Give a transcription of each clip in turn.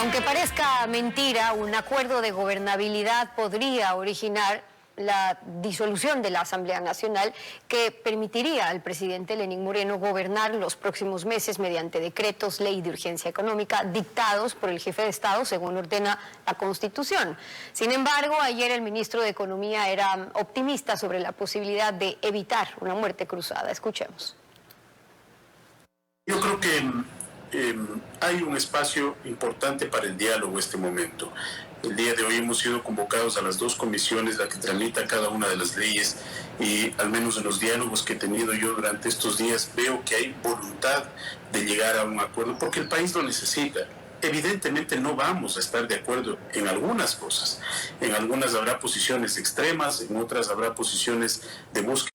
Aunque parezca mentira, un acuerdo de gobernabilidad podría originar la disolución de la Asamblea Nacional que permitiría al presidente Lenín Moreno gobernar los próximos meses mediante decretos, ley de urgencia económica dictados por el jefe de Estado según ordena la Constitución. Sin embargo, ayer el ministro de Economía era optimista sobre la posibilidad de evitar una muerte cruzada. Escuchemos. Yo creo que hay un espacio importante para el diálogo en este momento. El día de hoy hemos sido convocados a las dos comisiones, la que tramita cada una de las leyes, y al menos en los diálogos que he tenido yo durante estos días veo que hay voluntad de llegar a un acuerdo porque el país lo necesita. Evidentemente no vamos a estar de acuerdo en algunas cosas. En algunas habrá posiciones extremas, en otras habrá posiciones de búsqueda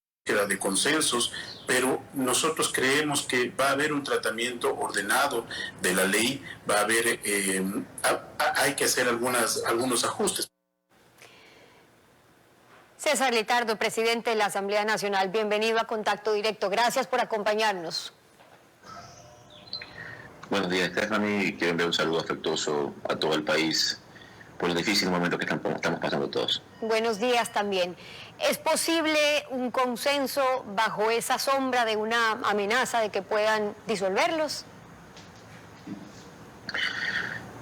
de consensos, pero nosotros creemos que va a haber un tratamiento ordenado de la ley, va a haber, hay que hacer algunos ajustes. César Litardo, presidente de la Asamblea Nacional, bienvenido a Contacto Directo. Gracias por acompañarnos. Buenos días, Stephanie. Quiero enviar un saludo afectuoso a todo el país por el difícil momento que estamos pasando todos. Buenos días también. ¿Es posible un consenso bajo esa sombra de una amenaza de que puedan disolverlos?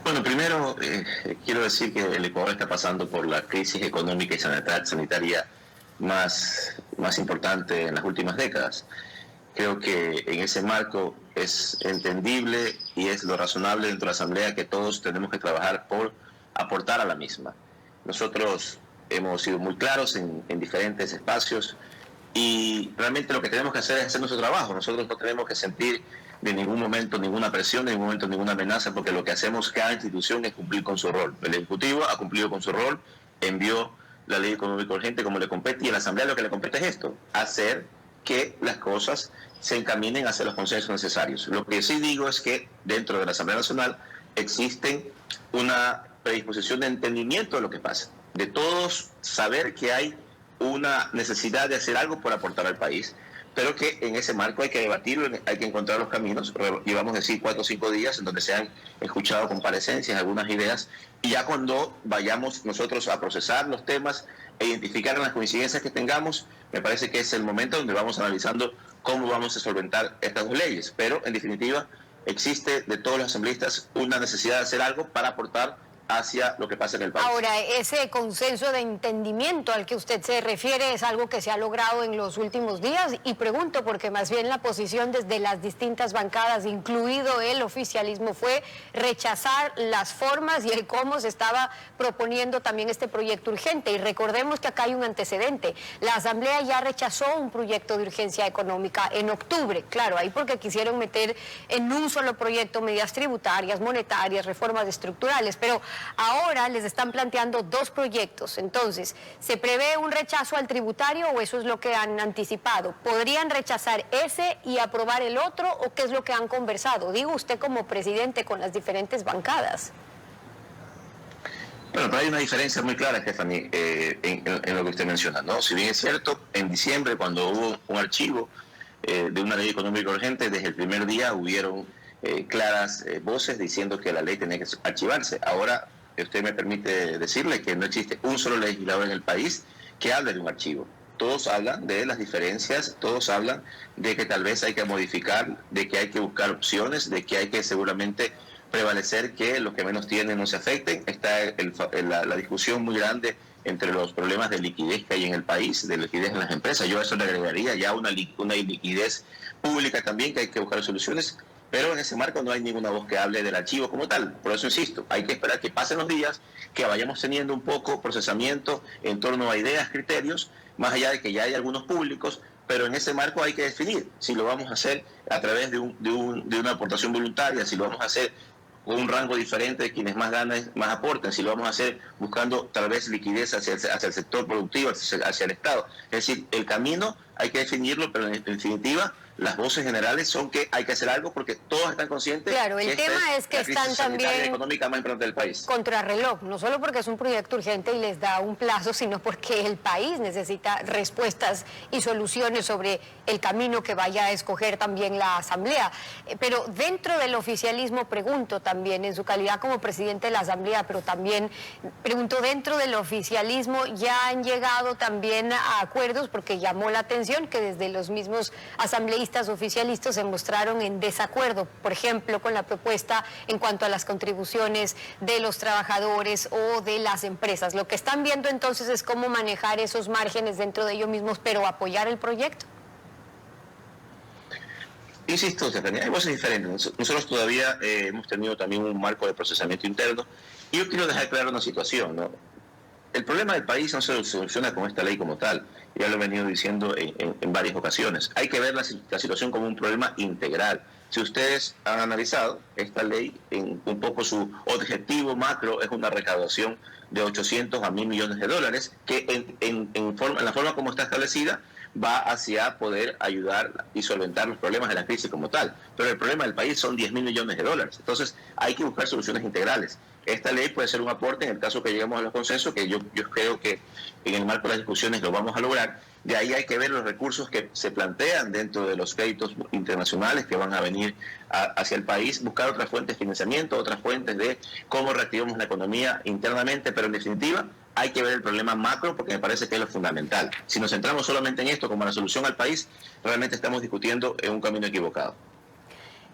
Bueno, primero quiero decir que el Ecuador está pasando por la crisis económica y sanitaria más importante en las últimas décadas. Creo que en ese marco es entendible y es lo razonable dentro de la Asamblea que todos tenemos que trabajar por aportar a la misma. Nosotros hemos sido muy claros en diferentes espacios y realmente lo que tenemos que hacer es hacer nuestro trabajo. Nosotros no tenemos que sentir de ningún momento ninguna presión, de ningún momento ninguna amenaza, porque lo que hacemos cada institución es cumplir con su rol. El Ejecutivo ha cumplido con su rol, envió la ley económica urgente como le compete, y a la Asamblea lo que le compete es esto, hacer que las cosas se encaminen hacia los consensos necesarios. Lo que sí digo es que dentro de la Asamblea Nacional existen una predisposición de entendimiento de lo que pasa, de todos saber que hay una necesidad de hacer algo por aportar al país, pero que en ese marco hay que debatirlo, hay que encontrar los caminos. Llevamos 4 o 5 días en donde se han escuchado comparecencias, algunas ideas, y ya cuando vayamos nosotros a procesar los temas e identificar las coincidencias que tengamos, me parece que es el momento donde vamos analizando cómo vamos a solventar estas dos leyes. Pero en definitiva existe de todos los asambleístas una necesidad de hacer algo para aportar hacia lo que pasa en el país. Ahora, ese consenso de entendimiento al que usted se refiere es algo que se ha logrado en los últimos días, y pregunto porque más bien la posición desde las distintas bancadas, incluido el oficialismo, fue rechazar las formas y el cómo se estaba proponiendo también este proyecto urgente. Y recordemos que acá hay un antecedente. La Asamblea ya rechazó un proyecto de urgencia económica en octubre, claro, ahí porque quisieron meter en un solo proyecto medidas tributarias, monetarias, reformas estructurales, pero ahora les están planteando 2 proyectos. Entonces, ¿se prevé un rechazo al tributario o eso es lo que han anticipado? ¿Podrían rechazar ese y aprobar el otro, o qué es lo que han conversado? Digo, usted como presidente con las diferentes bancadas. Bueno, pero hay una diferencia muy clara, Stephanie, en lo que usted menciona, ¿no? Si bien es cierto, en diciembre, cuando hubo un archivo de una ley económica urgente, desde el primer día hubieron claras voces diciendo que la ley tenía que archivarse. Ahora, usted me permite decirle que no existe un solo legislador en el país que hable de un archivo. Todos hablan de las diferencias, todos hablan de que tal vez hay que modificar, de que hay que buscar opciones, de que hay que seguramente prevalecer que los que menos tienen no se afecten. Está la discusión muy grande entre los problemas de liquidez que hay en el país, de liquidez en las empresas. Yo a eso le agregaría ya una liquidez pública también, que hay que buscar soluciones. Pero en ese marco no hay ninguna voz que hable del archivo como tal. Por eso insisto, hay que esperar que pasen los días, que vayamos teniendo un poco procesamiento en torno a ideas, criterios, más allá de que ya hay algunos públicos, pero en ese marco hay que definir si lo vamos a hacer a través de una aportación voluntaria, si lo vamos a hacer con un rango diferente de quienes más ganan, más aporten, si lo vamos a hacer buscando tal vez liquidez hacia el sector productivo, hacia el Estado. Es decir, el camino hay que definirlo, pero en definitiva las voces generales son que hay que hacer algo porque todos están conscientes. Claro, el tema es que están también económica más importante del país. Contrarreloj, no solo porque es un proyecto urgente y les da un plazo, sino porque el país necesita respuestas y soluciones sobre el camino que vaya a escoger también la Asamblea. Pero dentro del oficialismo, pregunto también, en su calidad como presidente de la Asamblea, pero también pregunto, dentro del oficialismo ya han llegado también a acuerdos, porque llamó la atención que desde los mismos asambleístas oficialistas se mostraron en desacuerdo, por ejemplo, con la propuesta en cuanto a las contribuciones de los trabajadores o de las empresas. Lo que están viendo entonces es cómo manejar esos márgenes dentro de ellos mismos, pero apoyar el proyecto. Insisto, Estefanía, hay voces diferentes. Nosotros todavía hemos tenido también un marco de procesamiento interno y yo quiero dejar clara una situación, ¿no? El problema del país no se soluciona con esta ley como tal, ya lo he venido diciendo en varias ocasiones. Hay que ver la situación como un problema integral. Si ustedes han analizado esta ley, un poco su objetivo macro es una recaudación de 800 a 1.000 millones de dólares, que en la forma como está establecida va hacia poder ayudar y solventar los problemas de la crisis como tal. Pero el problema del país son 10.000 millones de dólares. Entonces hay que buscar soluciones integrales. Esta ley puede ser un aporte en el caso que lleguemos a los consensos, que yo creo que en el marco de las discusiones lo vamos a lograr. De ahí hay que ver los recursos que se plantean dentro de los créditos internacionales que van a venir hacia el país, buscar otras fuentes de financiamiento, otras fuentes de cómo reactivamos la economía internamente, pero en definitiva hay que ver el problema macro porque me parece que es lo fundamental. Si nos centramos solamente en esto como la solución al país, realmente estamos discutiendo en un camino equivocado.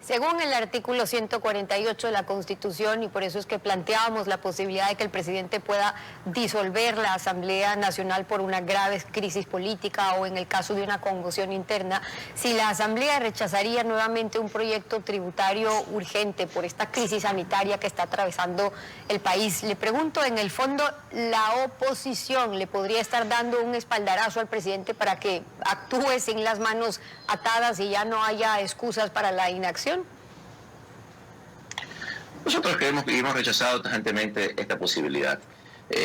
Según el artículo 148 de la Constitución, y por eso es que planteábamos la posibilidad de que el presidente pueda disolver la Asamblea Nacional por una grave crisis política o en el caso de una conmoción interna, si la Asamblea rechazaría nuevamente un proyecto tributario urgente por esta crisis sanitaria que está atravesando el país, le pregunto, en el fondo, ¿la oposición le podría estar dando un espaldarazo al presidente para que actúe sin las manos atadas y ya no haya excusas para la inacción? Nosotros creemos que hemos rechazado tajantemente esta posibilidad.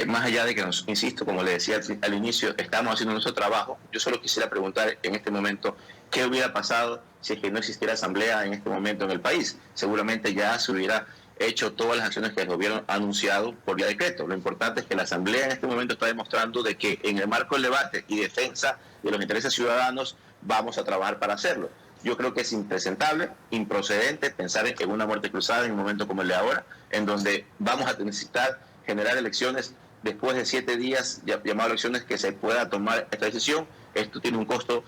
Más allá de que, insisto, como le decía al inicio, estamos haciendo nuestro trabajo, yo solo quisiera preguntar en este momento qué hubiera pasado si es que no existiera asamblea en este momento en el país. Seguramente ya se hubiera hecho todas las acciones que el gobierno ha anunciado por vía decreto. Lo importante es que la asamblea en este momento está demostrando de que en el marco del debate y defensa de los intereses ciudadanos vamos a trabajar para hacerlo. Yo creo que es impresentable, improcedente pensar en una muerte cruzada en un momento como el de ahora, en donde vamos a necesitar generar elecciones después de 7 días, llamado elecciones, que se pueda tomar esta decisión. Esto tiene un costo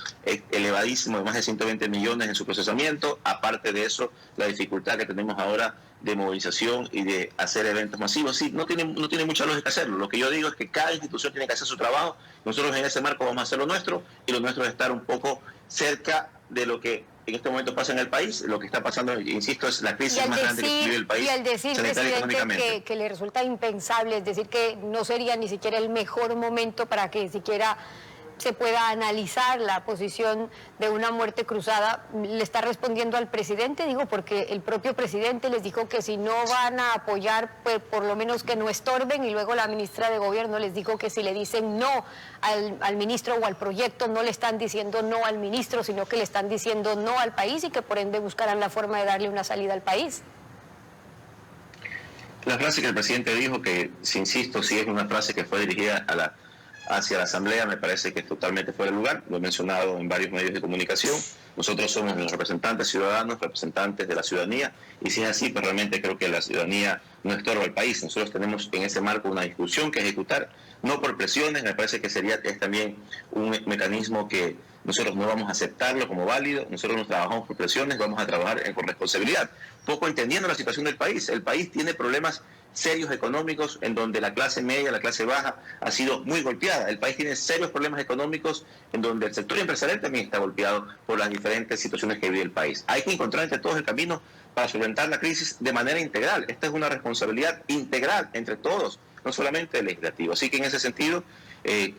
elevadísimo de más de 120 millones en su procesamiento. Aparte de eso, la dificultad que tenemos ahora de movilización y de hacer eventos masivos. Sí, no tiene mucha lógica hacerlo. Lo que yo digo es que cada institución tiene que hacer su trabajo. Nosotros en ese marco vamos a hacer lo nuestro, y lo nuestro es estar un poco cerca de lo que en este momento pasa en el país. Lo que está pasando, insisto, es la crisis más grande que vive el país. Y al decir, presidente, que le resulta impensable, es decir, que no sería ni siquiera el mejor momento para que siquiera se pueda analizar la posición de una muerte cruzada, le está respondiendo al presidente, digo, porque el propio presidente les dijo que si no van a apoyar, pues por lo menos que no estorben, y luego la ministra de Gobierno les dijo que si le dicen no al ministro o al proyecto, no le están diciendo no al ministro, sino que le están diciendo no al país, y que por ende buscarán la forma de darle una salida al país. La frase que el presidente dijo, que, si insisto, sí es una frase que fue dirigida hacia la Asamblea, me parece que es totalmente fuera de lugar. Lo he mencionado en varios medios de comunicación. Nosotros somos los representantes ciudadanos, representantes de la ciudadanía, y si es así, pues realmente creo que la ciudadanía no estorba al país. Nosotros tenemos en ese marco una discusión que ejecutar, no por presiones. Me parece que es también un mecanismo que nosotros no vamos a aceptarlo como válido. Nosotros no trabajamos por presiones, vamos a trabajar con responsabilidad, poco entendiendo la situación del país. El país tiene problemas serios económicos, en donde la clase media, la clase baja ha sido muy golpeada. El país tiene serios problemas económicos en donde el sector empresarial también está golpeado por las diferentes situaciones que vive el país. Hay que encontrar entre todos el camino para solventar la crisis de manera integral. Esta es una responsabilidad integral entre todos, no solamente el legislativo. Así que en ese sentido,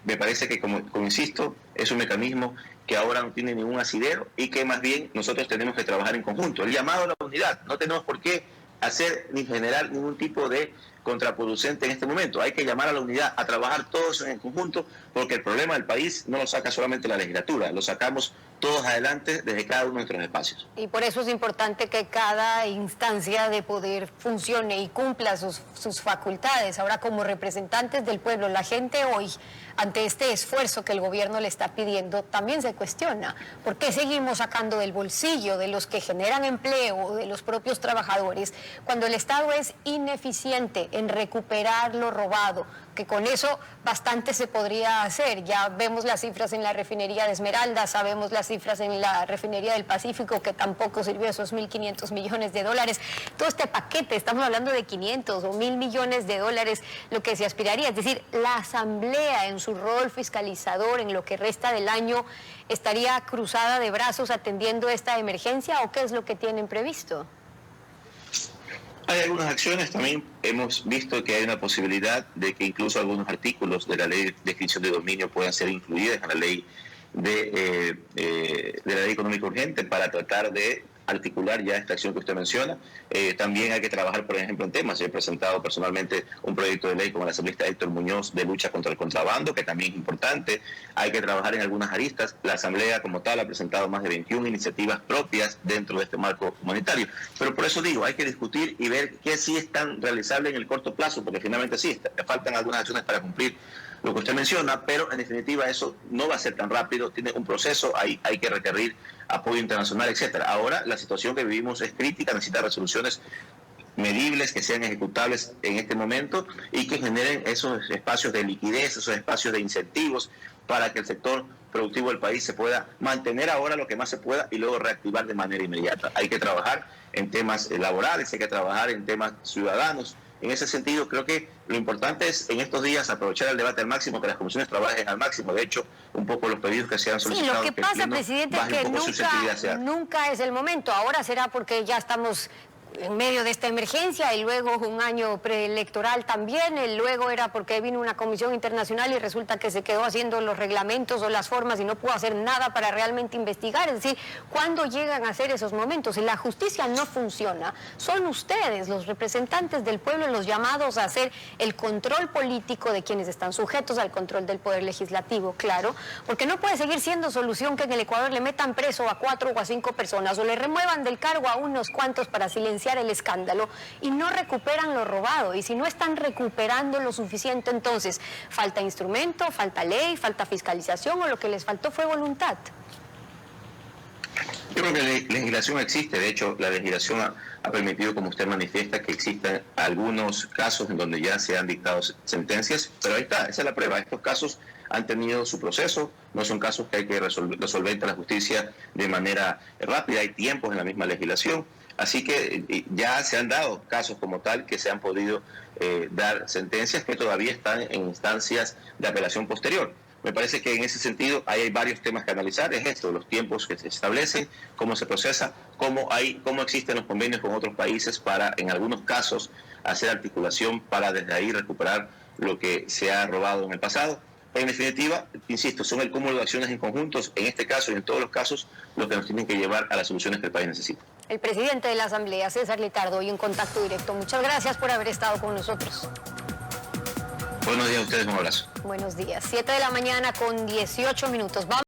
me parece que, como insisto, es un mecanismo que ahora no tiene ningún asidero y que más bien nosotros tenemos que trabajar en conjunto. El llamado a la unidad, no tenemos por qué hacer ni generar ningún tipo de contraproducente en este momento. Hay que llamar a la unidad, a trabajar todos en conjunto, porque el problema del país no lo saca solamente la legislatura, lo sacamos todos adelante desde cada uno de nuestros espacios. Y por eso es importante que cada instancia de poder funcione y cumpla sus facultades. Ahora, como representantes del pueblo, la gente hoy, ante este esfuerzo que el gobierno le está pidiendo, también se cuestiona por qué seguimos sacando del bolsillo de los que generan empleo, de los propios trabajadores, cuando el Estado es ineficiente en recuperar lo robado, que con eso bastante se podría hacer. Ya vemos las cifras en la refinería de Esmeralda, sabemos las cifras en la refinería del Pacífico, que tampoco sirvió esos 1.500 millones de dólares. Todo este paquete, estamos hablando de 500 o 1.000 millones de dólares, lo que se aspiraría. Es decir, la Asamblea en su rol fiscalizador en lo que resta del año, ¿estaría cruzada de brazos atendiendo esta emergencia o qué es lo que tienen previsto? Hay algunas acciones, también hemos visto que hay una posibilidad de que incluso algunos artículos de la ley de extinción de dominio puedan ser incluidos en la ley de la ley económica urgente para tratar de articular ya esta acción que usted menciona. También hay que trabajar, por ejemplo, en temas. Yo he presentado personalmente un proyecto de ley con el asambleísta Héctor Muñoz de lucha contra el contrabando, que también es importante. Hay que trabajar en algunas aristas. La Asamblea como tal ha presentado más de 21 iniciativas propias dentro de este marco comunitario. Pero por eso digo, hay que discutir y ver qué sí es tan realizable en el corto plazo, porque finalmente sí, faltan algunas acciones para cumplir lo que usted menciona, pero en definitiva eso no va a ser tan rápido, tiene un proceso, hay que requerir apoyo internacional, etcétera. Ahora la situación que vivimos es crítica, necesita resoluciones medibles, que sean ejecutables en este momento y que generen esos espacios de liquidez, esos espacios de incentivos para que el sector productivo del país se pueda mantener ahora lo que más se pueda y luego reactivar de manera inmediata. Hay que trabajar en temas laborales, hay que trabajar en temas ciudadanos. En ese sentido, creo que lo importante es en estos días aprovechar el debate al máximo, que las comisiones trabajen al máximo. De hecho, un poco los pedidos que se han solicitado. Sí, lo que pasa, presidente, es que nunca es el momento. Ahora será porque ya estamos en medio de esta emergencia y luego un año preelectoral también, luego era porque vino una comisión internacional y resulta que se quedó haciendo los reglamentos o las formas y no pudo hacer nada para realmente investigar. Es decir, ¿cuándo llegan a ser esos momentos? Si la justicia no funciona, son ustedes, los representantes del pueblo, los llamados a hacer el control político de quienes están sujetos al control del poder legislativo, claro, porque no puede seguir siendo solución que en el Ecuador le metan preso a 4 o a 5 personas o le remuevan del cargo a unos cuantos para silenciar el escándalo y no recuperan lo robado. Y si no están recuperando lo suficiente, entonces falta instrumento, falta ley, falta fiscalización o lo que les faltó fue voluntad. Yo creo que la legislación existe. De hecho, la legislación ha permitido, como usted manifiesta, que existan algunos casos en donde ya se han dictado sentencias, pero ahí está, esa es la prueba. Estos casos han tenido su proceso, no son casos que hay que resolver ante la justicia de manera rápida, hay tiempos en la misma legislación. Así que ya se han dado casos como tal que se han podido dar sentencias que todavía están en instancias de apelación posterior. Me parece que en ese sentido hay varios temas que analizar, es esto, los tiempos que se establecen, cómo se procesa, cómo existen los convenios con otros países para, en algunos casos, hacer articulación para desde ahí recuperar lo que se ha robado en el pasado. En definitiva, insisto, son el cúmulo de acciones en conjuntos, en este caso y en todos los casos, lo que nos tienen que llevar a las soluciones que el país necesita. El presidente de la Asamblea, César Litardo, hoy en Contacto Directo. Muchas gracias por haber estado con nosotros. Buenos días a ustedes, un abrazo. Buenos días. 7 de la mañana con 18 minutos. Vamos